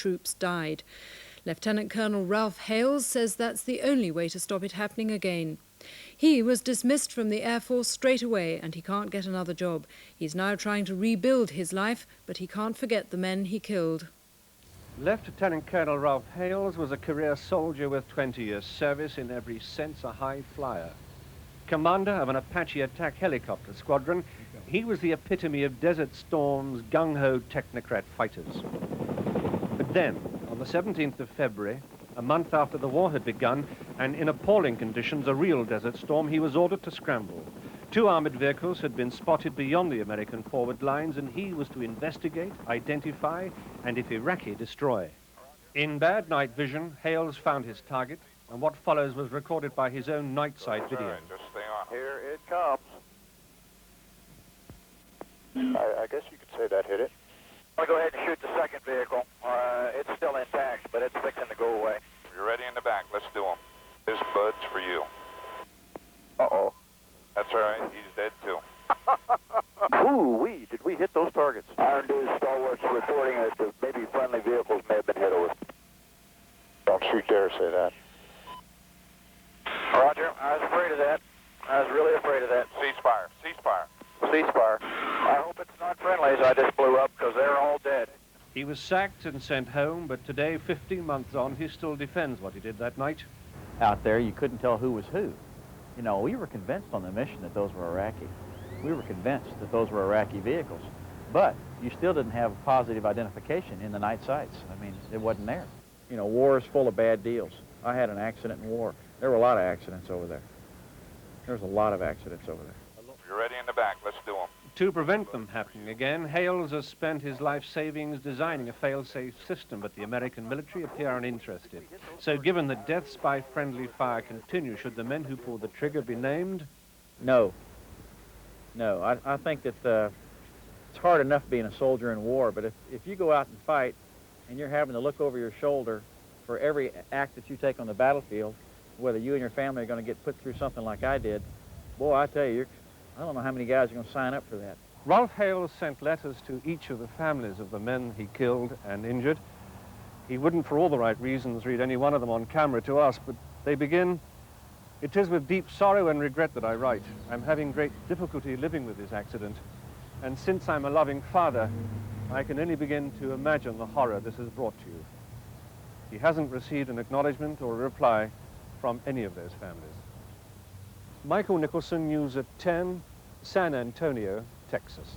troops died. Lieutenant Colonel Ralph Hales says that's the only way to stop it happening again. He was dismissed from the Air Force straight away and he can't get another job. He's now trying to rebuild his life, but he can't forget the men he killed. Lieutenant Colonel Ralph Hales was a career soldier with 20 years' service, in every sense a high flyer. Commander of an Apache attack helicopter squadron, he was the epitome of Desert Storm's gung-ho technocrat fighters. But then, on the 17th of February, a month after the war had begun, and in appalling conditions, a real Desert Storm, he was ordered to scramble. 2 armored vehicles had been spotted beyond the American forward lines, and he was to investigate, identify, and if Iraqi, destroy. In bad night vision, Hales found his target, and what follows was recorded by his own night sight video. Right, just stay on. Here it comes. I guess you could say that hit it. I'll go ahead and shoot the second vehicle. It's still intact, but it's fixing to go away. You're ready in the back. Let's do him. This bud's for you. Uh-oh. That's all right. He's dead, too. Ooh-wee, did we hit those targets? Iron Dude Stalwart's reporting that maybe friendly vehicles may have been hit over. Don't you dare say that. Roger, I was afraid of that. I was really afraid of that. Ceasefire. Ceasefire. Ceasefire. I hope it's not friendlies I just blew up, because they're all dead. He was sacked and sent home, but today, 15 months on, he still defends what he did that night. Out there, you couldn't tell who was who. You know, we were convinced on the mission that those were Iraqi. We were convinced that those were Iraqi vehicles. But you still didn't have positive identification in the night sights. I mean, it wasn't there. You know, war is full of bad deals. I had an accident in war. There were a lot of accidents over there. There's a lot of accidents over there. You're ready in the back. Let's do them. To prevent them happening again, Hales has spent his life savings designing a fail-safe system, but the American military appear uninterested. So given that deaths by friendly fire continue, should the men who pulled the trigger be named? No. No, I think that it's hard enough being a soldier in war, but if you go out and fight and you're having to look over your shoulder for every act that you take on the battlefield, whether you and your family are going to get put through something like I did, boy, I tell you, I don't know how many guys are going to sign up for that. Ralph Hales sent letters to each of the families of the men he killed and injured. He wouldn't, for all the right reasons, read any one of them on camera to us, but they begin, "It is with deep sorrow and regret that I write. I'm having great difficulty living with this accident, and since I'm a loving father, I can only begin to imagine the horror this has brought to you." He hasn't received an acknowledgement or a reply from any of those families. Michael Nicholson, News at 10, San Antonio, Texas.